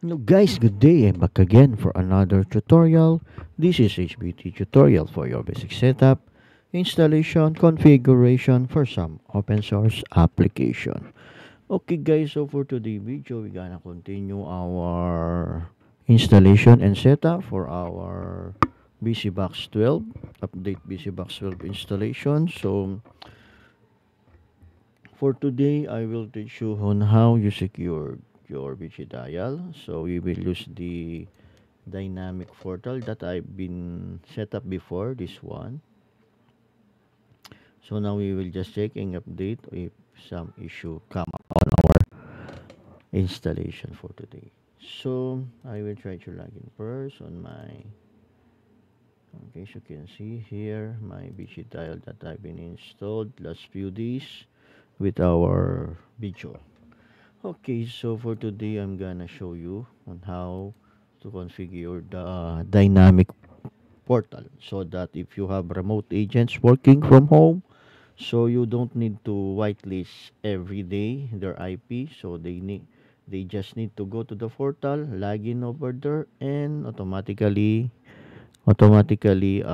Hello guys, good day. I'm back again for another tutorial. This is HBT tutorial for your basic setup, installation, configuration for some open source application. Okay guys, so for today's video, we're gonna continue our installation and setup for our BCBox 12, update BCBox 12 installation. So for today, I will teach you on how you secure your BC dial. So we will use the dynamic portal that I've been set up before, this one. So now we will just check and update if some issue come up on our installation for today. So I will try to log in first on my, okay, so you can see here my BC dial that I've been installed last few days with our video. Okay, so for today I'm gonna show you on how to configure the dynamic portal so that if you have remote agents working from home, so you don't need to whitelist every day their IP, so they just need to go to the portal, log in over there, and automatically automatically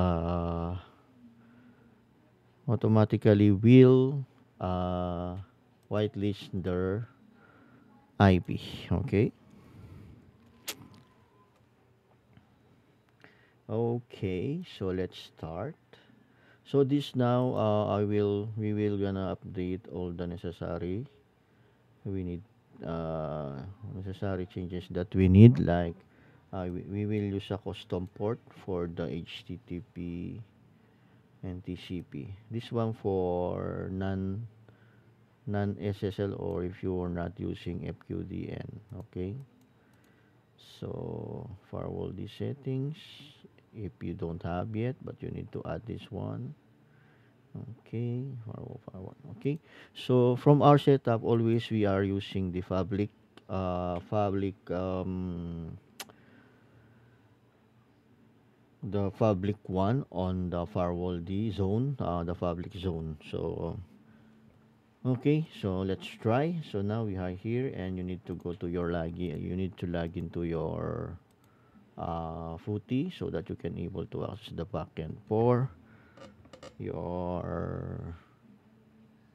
will uh whitelist their IP. Okay. Okay, so let's start. So this now we will gonna update all the we need necessary changes that we need, like we will use a custom port for the HTTP and TCP. This one for non SSL, or if you are not using FQDN. Okay, so firewall these settings if you don't have yet, but you need to add this one. Okay, firewall. Okay, so from our setup, always we are using the public the public one on the firewall D zone, the public zone. So okay, so let's try. So now we are here, and you need to go to your login. You need to log into your footy so that you can able to access the backend for your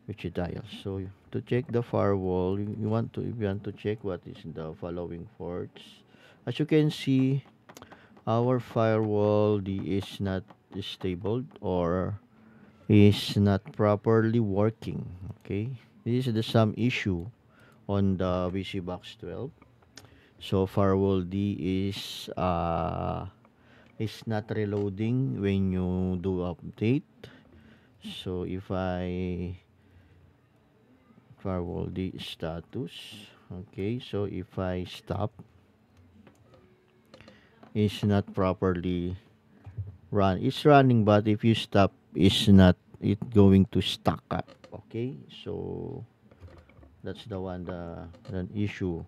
which it dials. So to check the firewall, you want to check what is the following ports. As you can see, our firewall D is not stable or is not properly working. Okay, this is the some issue on the VC Box 12. So firewall D is not reloading when you do update. So if I firewall D status, okay, so if I stop, it's not properly it's running, but if you stop, it's not it going to stack up. Okay, so that's the issue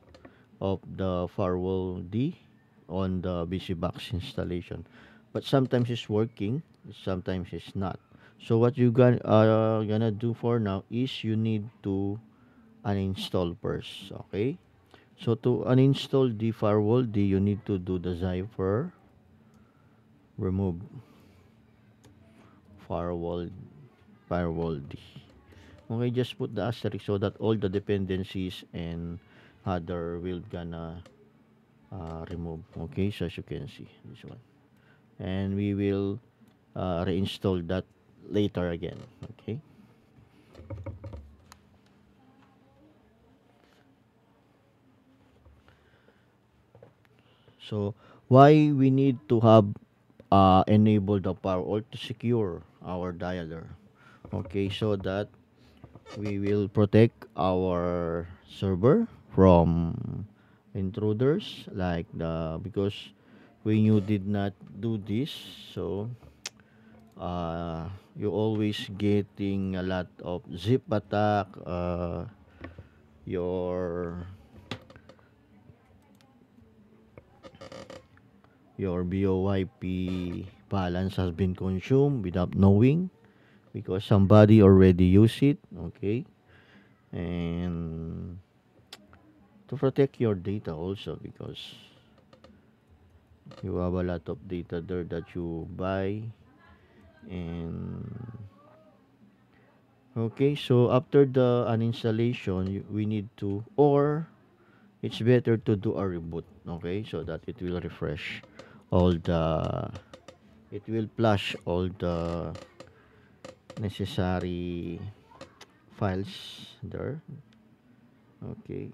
of the firewall D on the BC Box installation. But sometimes it's working, sometimes it's not. So what you gonna do for now is you need to uninstall first. Okay, so to uninstall the firewall D, you need to do the Zypher remove firewall firewall D. Okay, just put the asterisk so that all the dependencies and other will gonna remove. Okay, so as you can see this one, and we will reinstall that later again. Okay, so why we need to have enable the firewall to secure our dialer. Okay, so that we will protect our server from intruders, like the because when you did not do this, so you always getting a lot of zip attack, your your BOYP balance has been consumed without knowing because somebody already used it. Okay, and to protect your data also, because you have a lot of data there that you buy. And okay, so after the uninstallation, we need to, or it's better to do a reboot, okay, so that it will refresh all the, it will flush all the necessary files there. Okay.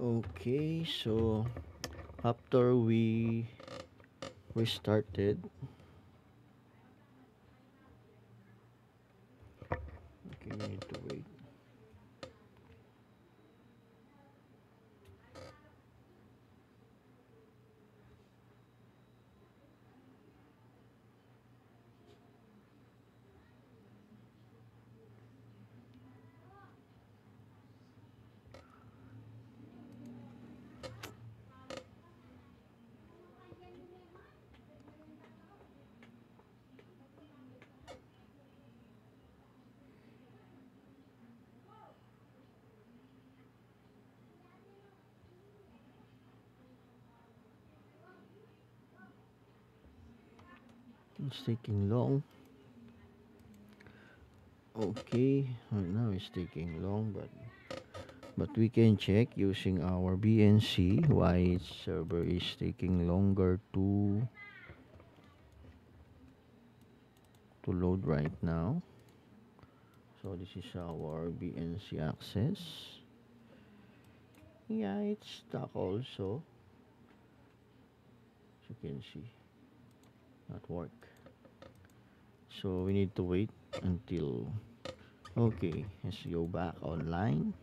Okay, so after we started, okay, we need to wait. It's taking long. Okay, right now it's taking long, but we can check using our BNC why its server is taking longer to load right now. So this is our BNC access. Yeah, it's stuck also, as you can see, not work. So we need to wait until, okay, let's go back online.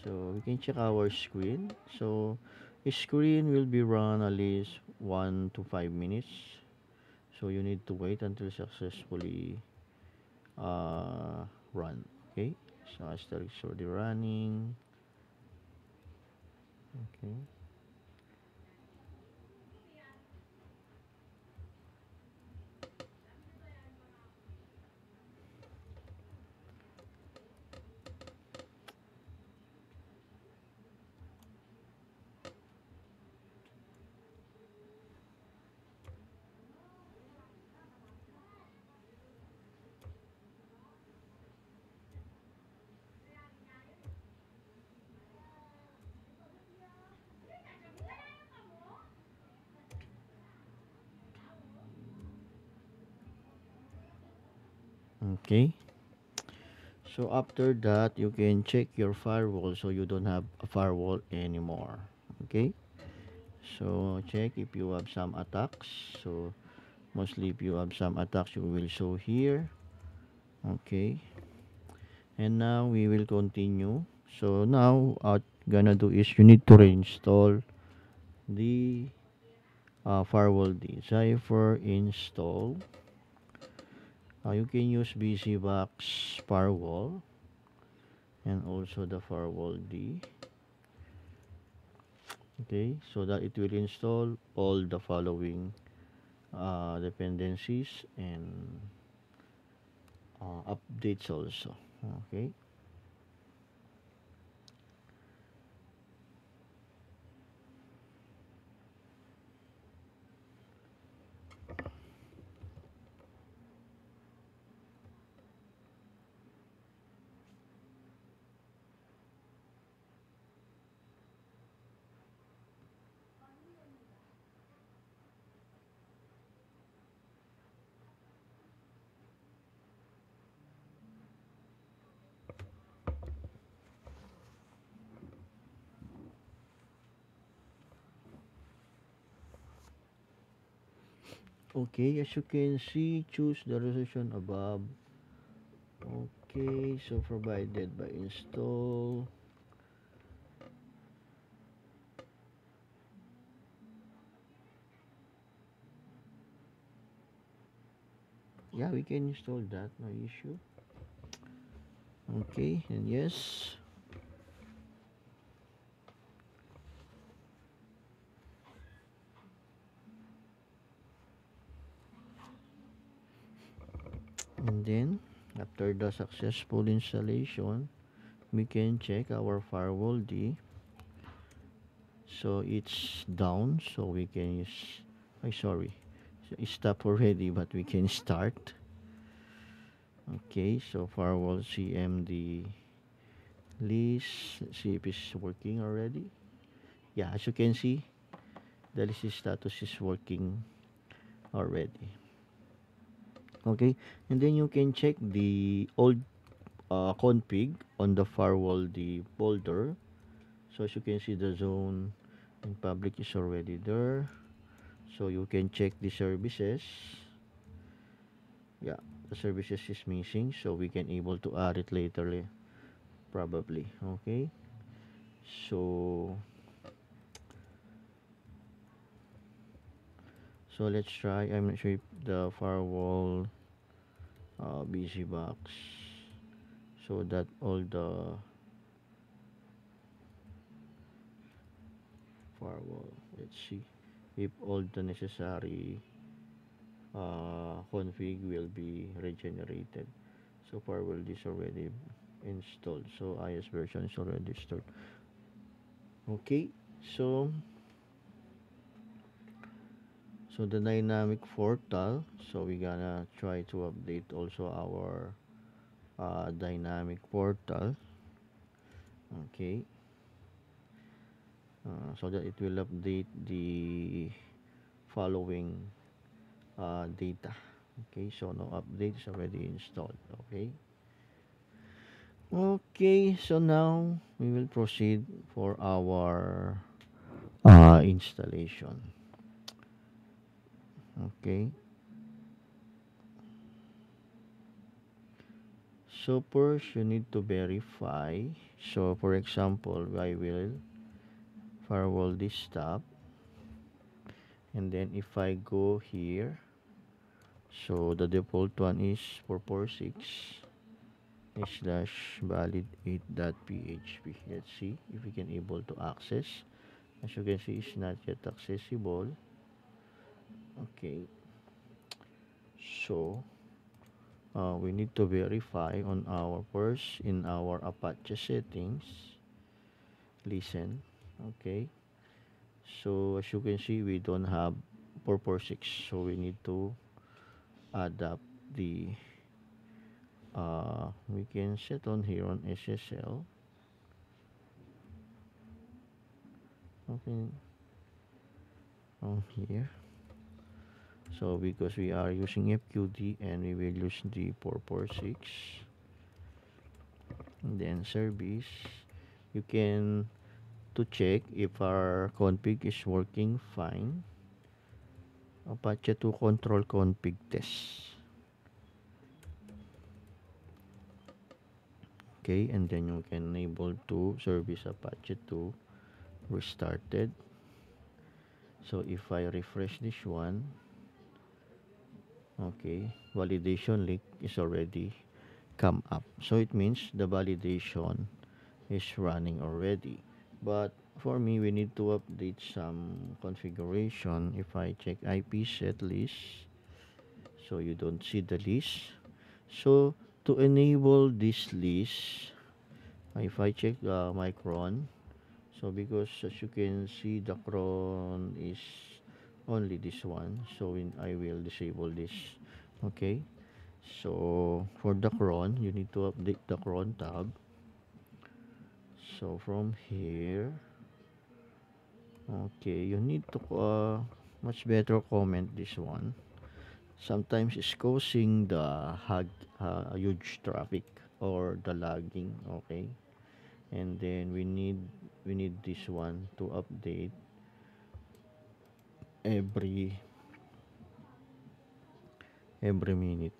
So we can check our screen. So the screen will be run at least 1 to 5 minutes. So you need to wait until successfully run. Okay. So after it's already running. Okay. Okay. So after that, you can check your firewall so you don't have a firewall anymore. Okay. So check if you have some attacks. So mostly if you have some attacks, you will show here. Okay. And now we will continue. So now what gonna do is you need to reinstall the firewall decipher install. You can use BCBox firewall and also the firewall D. Okay, so that it will install all the following dependencies and updates also. Okay. Okay, as you can see, choose the resolution above. Okay, so provided by install. Yeah, we can install that, no issue. Okay, and yes. And then, after the successful installation, we can check our firewall D. So it's down, so we can use, sorry, so it stopped already, but we can start. Okay, so firewall CMD list, let's see if it's working already. Yeah, as you can see, the list status is working already. Okay, and then you can check the old config on the firewall the folder. So as you can see, the zone in public is already there, so you can check the services. Yeah, the services is missing, so we can able to add it later probably. Okay, so let's try. I'm not sure if the firewall busy box, so that all the firewall, let's see if all the necessary config will be regenerated. So firewall is already installed, so IS version is already stored. Okay, so the dynamic portal, so we gonna try to update also our dynamic portal. Okay, so that it will update the following data. Okay, so no updates already installed. Okay. Okay, so now we will proceed for our installation. Okay, so first you need to verify. So for example, I will firewall this tab, and then if I go here, so the default one is 446 slash valid 8.php. Let's see if we can able to access. As you can see, it's not yet accessible. Okay, so we need to verify on our first in our Apache settings. Listen. Okay, so as you can see, we don't have 446, so we need to adapt the we can set on here on SSL. Okay, on here, so because we are using FQD and we will use the 446, and then service, you can to check if our config is working fine. Apache 2 control config test. Okay, and then you can enable to service Apache 2 restarted. So if I refresh this one, okay, validation link is already come up, so it means the validation is running already. But for me, we need to update some configuration. If I check IP set list, so you don't see the list. So to enable this list, if I check my cron, so because as you can see, the cron is only this one, so I will disable this. Okay, so for the cron, you need to update the cron tab. So from here, okay, you need to much better comment this one. Sometimes it's causing the huge traffic or the lagging. Okay, and then we need this one to update every every minute.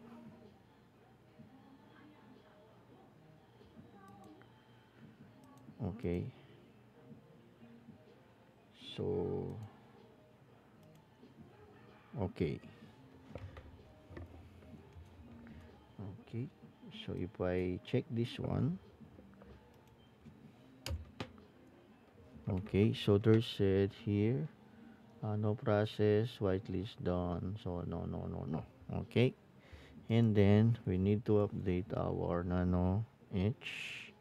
Okay, so okay, okay. So if I check this one, okay. So there's said here, no process, whitelist done. So no, no, no, no. Okay, and then we need to update our Nano H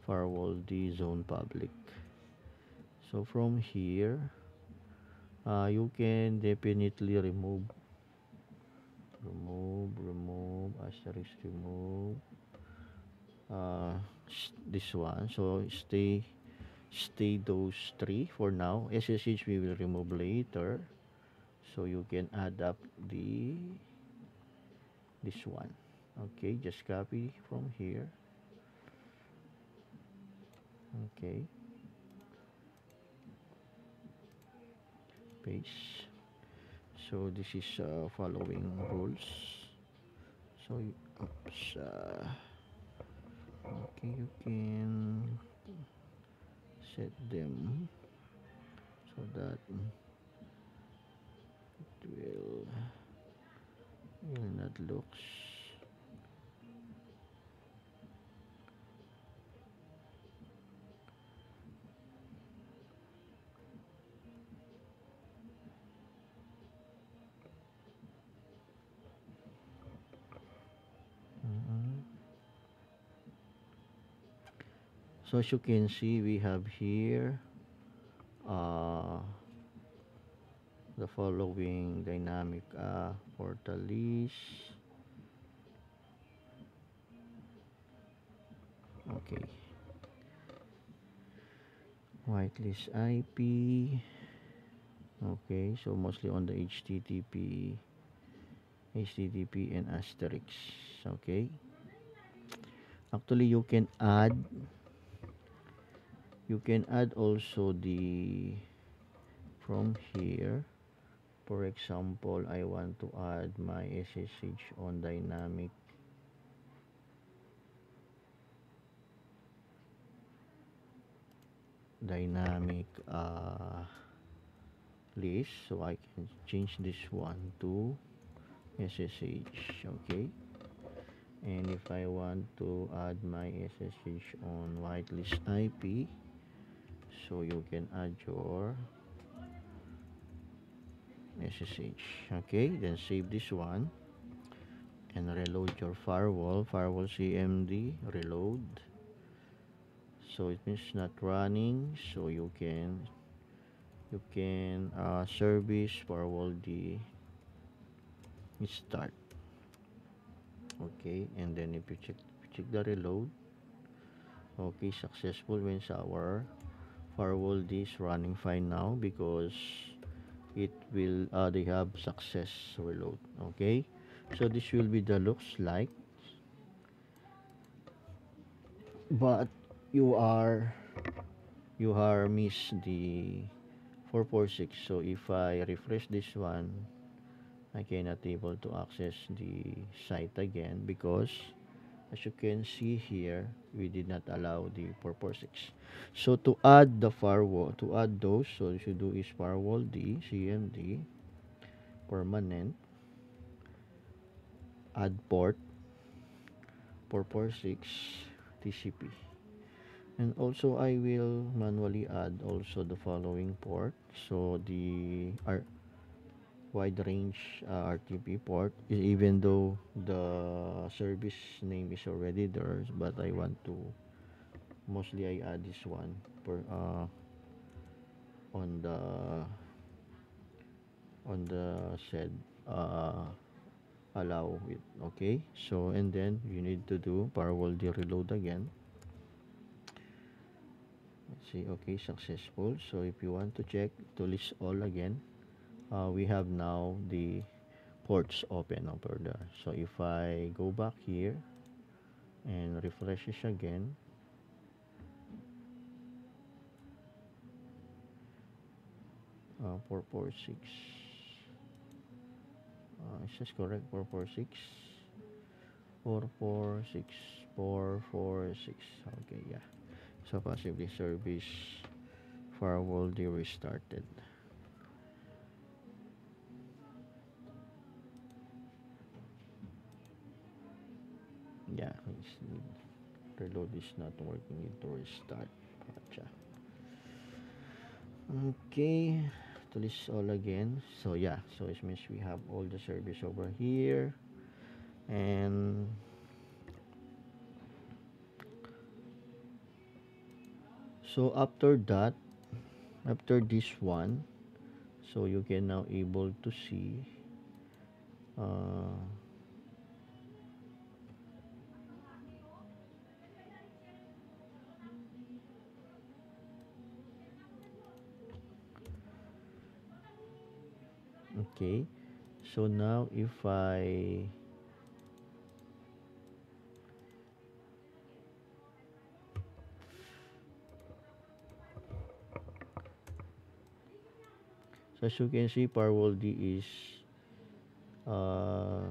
firewall D zone public. So from here, you can definitely remove, asterisk remove, uh, this one. So stay those three for now. SSH we will remove later. So you can add up this one. Okay, just copy from here. Okay, paste. So this is following rules. So oops, okay, you can set them so that it will not looks. Mhm. So as you can see, we have here uh, the following dynamic portal list. Okay, whitelist IP. Okay, so mostly on the HTTP and asterisk. Okay, actually you can add also the from here. For example, I want to add my SSH on dynamic list, so I can change this one to SSH. Okay, and if I want to add my SSH on whitelist IP, so you can add your SSH. Okay, then save this one and reload your firewall CMD reload. So it means not running, so you can service firewall D start. Okay, and then if you check the reload, okay, successful means our firewall D is running fine now because it will they have success reload. Okay, so this will be the looks like, but you are you are miss the 446. So if I refresh this one, I cannot able to access the site again because as you can see here, we did not allow the 446. So to add the firewall, to add those, so you should do is firewall D CMD permanent, add port 446 TCP. And also I will manually add also the following port. So the wide range RTP port, even though the service name is already there, but I want to mostly I add this one per on the said uh, allow it. Okay, so and then you need to do firewall D reload again. Let's see. Okay, successful. So if you want to check to list all again, we have now the ports open over there. So if I go back here and refresh this again, 446, Is this correct? 446 446 446. Okay, yeah. So possibly service firewall they restarted. Yeah, reload is not working. Need to restart. Gotcha. Okay, to list all again. So yeah, so it means we have all the service over here, and so after that, after this one, so you can now able to see. Uh, okay, so now if I so as you can see, firewall D is uh,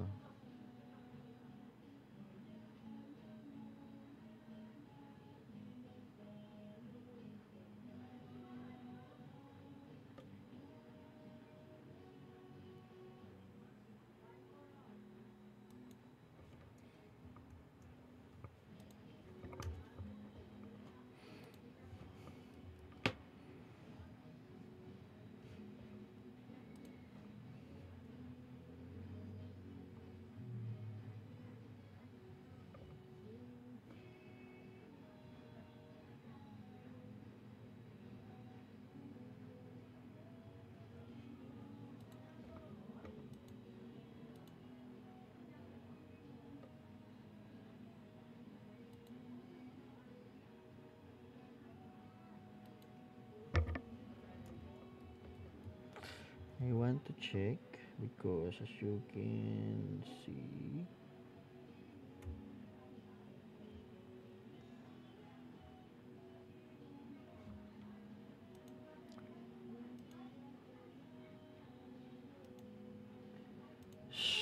I want to check because as you can see,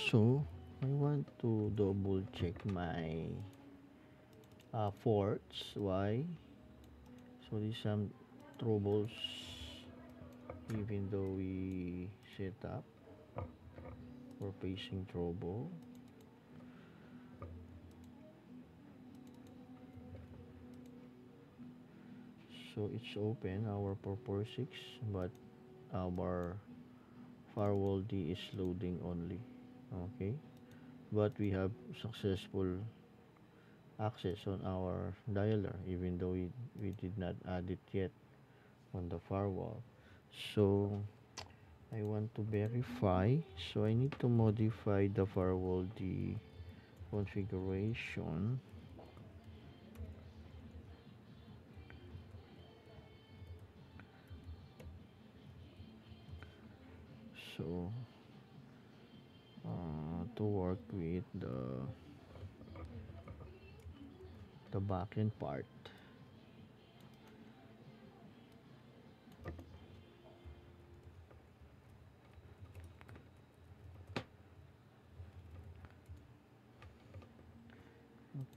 so I want to double check my ports. Why? So there's some troubles even though we set up for facing trouble. So it's open our 446, but our firewall D is loading only. Okay, but we have successful access on our dialer even though we did not add it yet on the firewall. So I want to verify, so I need to modify the firewall D configuration. So to work with the backend part.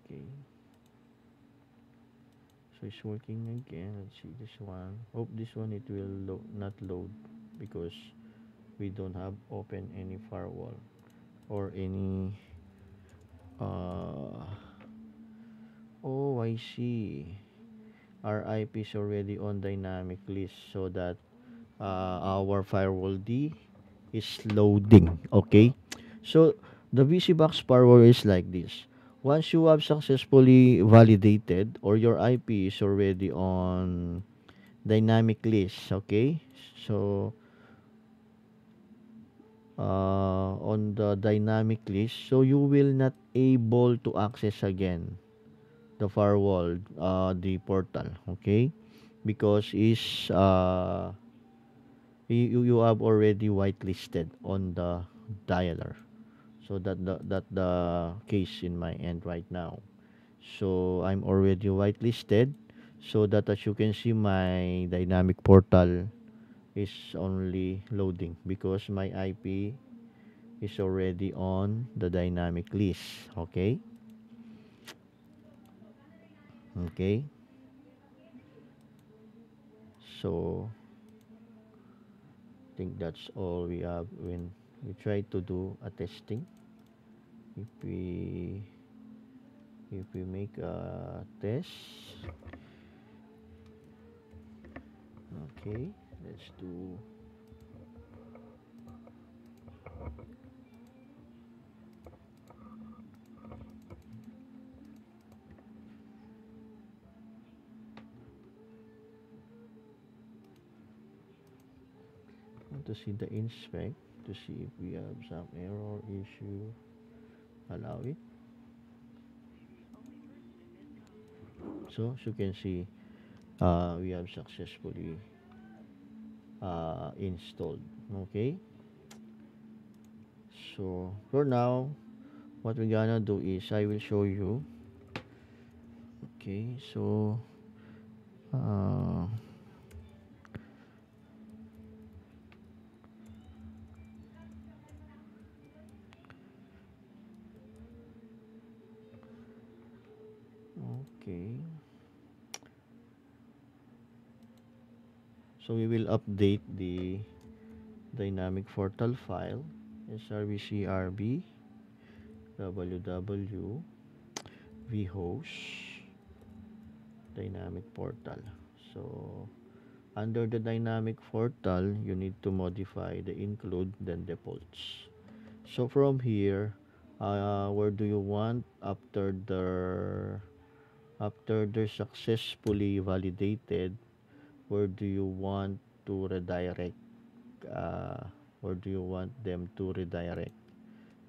Okay, so it's working again. Let's see this one. Hope this one it will not load because we don't have open any firewall or any uh oh, I see. Our IP is already on dynamic list so that our firewall D is loading. Okay, so the VCBox firewall is like this. Once you have successfully validated or your IP is already on dynamic list, okay, so on the dynamic list, so you will not able to access again the firewall, the portal, okay, because is you have already whitelisted on the dialer. So that the case in my end right now. So I'm already whitelisted, so that as you can see my dynamic portal is only loading because my IP is already on the dynamic list. Okay. Okay. So I think that's all we have when we try to do a testing. If we make a test, okay, let's do. Want to see the inspect to see if we have some error issue. Allow it. So as you can see, we have successfully installed. Okay. So for now, what we're gonna do is I will show you. Okay. So uh, okay. So we will update the dynamic portal file srbcrb www vhost dynamic portal. So under the dynamic portal, you need to modify the include then defaults. So from here, where do you want after they're successfully validated, where do you want to redirect? Uh, where do you want them to redirect?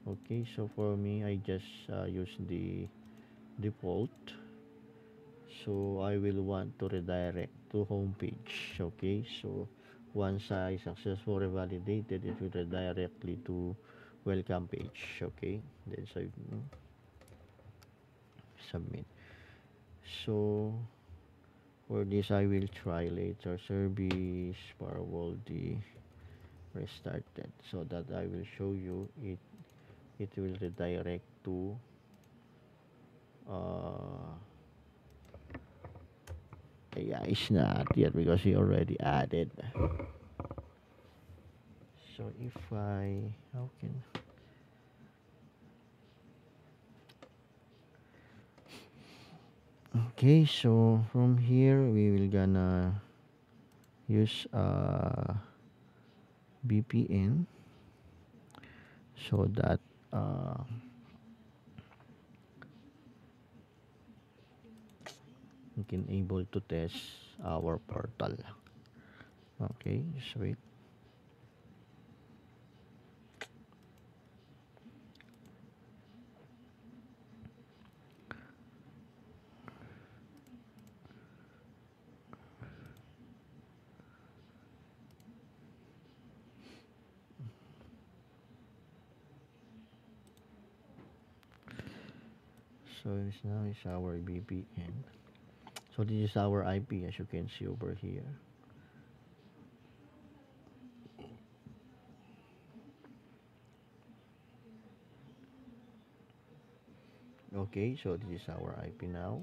Okay, so for me, I just use the default. So I will want to redirect to home page. Okay, so once I successfully validated, it will redirect directly to welcome page. Okay, then submit. So for this, I will try later service firewall the restarted so that I will show you it will redirect to uh yeah, it's not yet because he already added. So if I how can okay, so from here we will gonna use VPN so that uh, we can able to test our portal. Okay, just wait. So this now is our VPN. So this is our IP as you can see over here. Okay, so this is our IP now.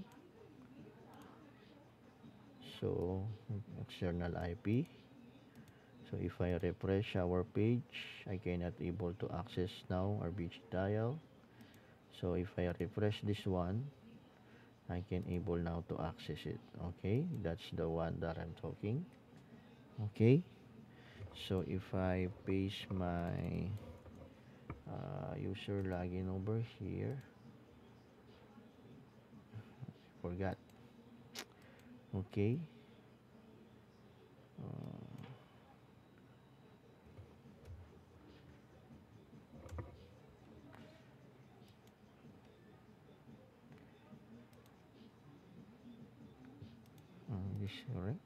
So external IP. So if I refresh our page, I cannot able to access now our BG dial. So if I refresh this one, I can able now to access it. Okay, that's the one that I'm talking. Okay, so if I paste my user login over here, forgot. Okay, uh, this correct?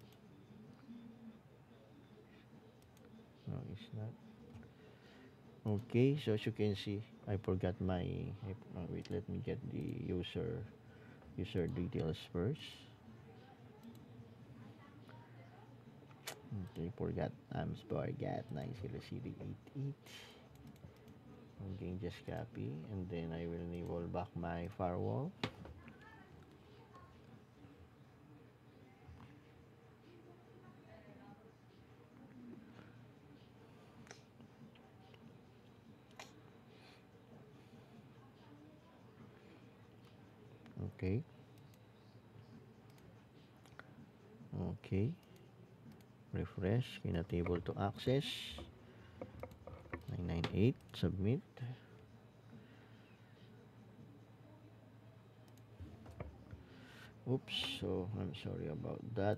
No, it's not. Okay, so as you can see, I forgot my. Wait, let me get the user details first. Okay, forgot. I'm forgot 90CD88. Okay, just copy, and then I will enable back my firewall. Okay, okay, refresh, cannot able to access. 998, submit. Oops, so I'm sorry about that.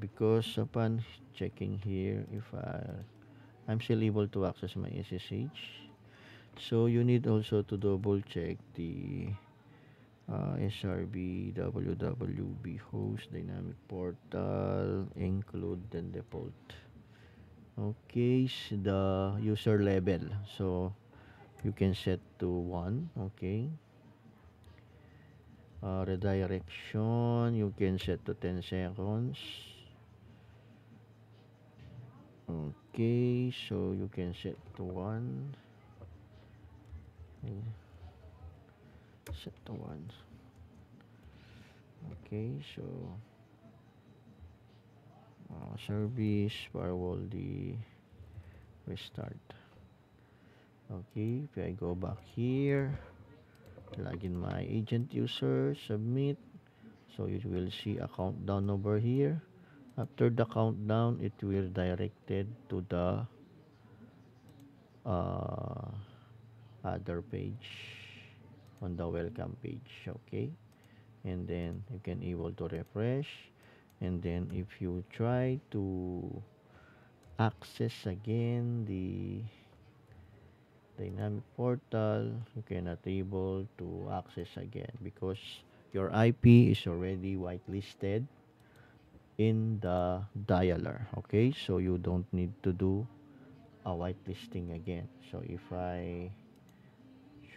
Because upon checking here, if I'm still able to access my SSH, so you need also to double check the SRB www host dynamic portal include the default. Okay, the user level, so you can set to 1. Okay, redirection you can set to 10 seconds. Okay, so you can set to 1. Set to 1. Okay, so service firewall the restart. Okay, if I go back here, log in my agent user, submit. So you will see a countdown over here. After the countdown, it will directed to the uh, other page on the welcome page. Okay, and then you can able to refresh, and then if you try to access again the dynamic portal, you cannot able to access again because your IP is already whitelisted in the dialer. Okay, so you don't need to do a whitelisting again. So if I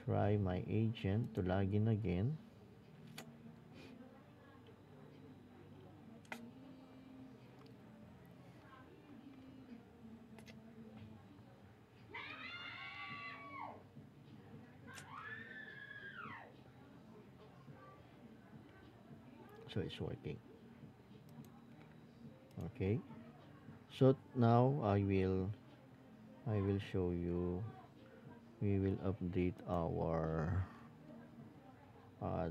try my agent to log in again, so it's working. Okay, so now I will show you. We will update our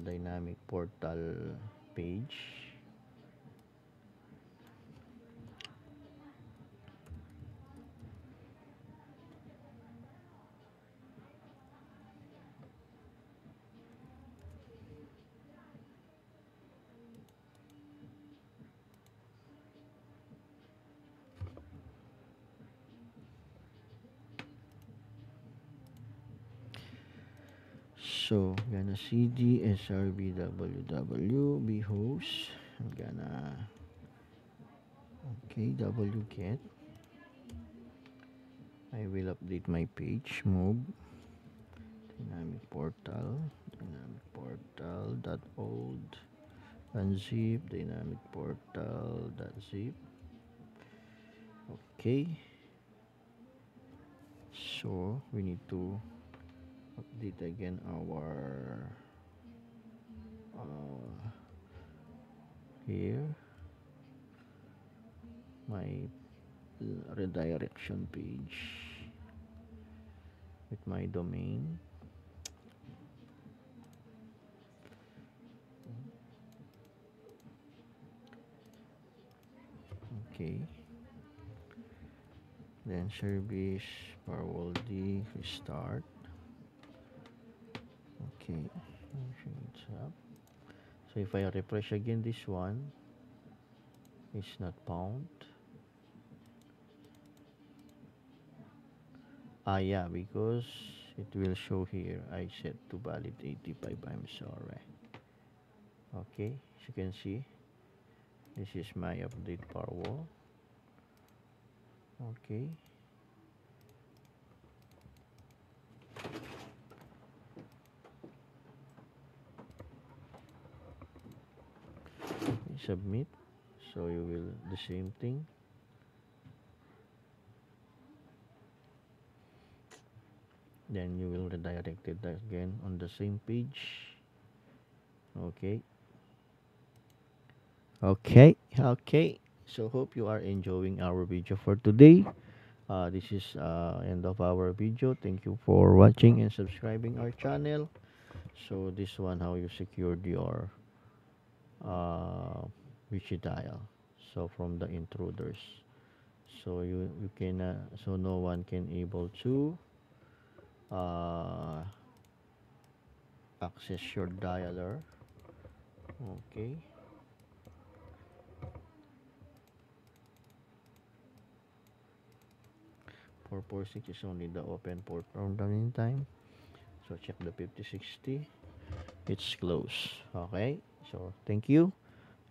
dynamic portal page. So I'm gonna cd srb www bhost. I'm gonna okay wget. I will update my page. Move dynamic portal dot old unzip dynamic portal dot zip. Okay, so we need to update again our uh, here my redirection page with my domain. Okay, then service firewall D restart. Okay, it's up. So if I refresh again, this one is not found. Yeah, because it will show here I set to valid 85. I'm sorry. Okay, as you can see, this is my update firewall. Okay, submit. So you will the same thing. then you will redirect it again on the same page. Okay. Okay. So hope you are enjoying our video for today. This is end of our video. Thank you for watching and subscribing our channel. So this one how you secured your witchy dial. So from the intruders. So you can so no one can able to uh, access your dialer. Okay. 446 is only the open port from the meantime. So check the 5060. It's closed. Okay. So thank you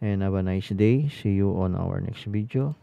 and have a nice day. See you on our next video.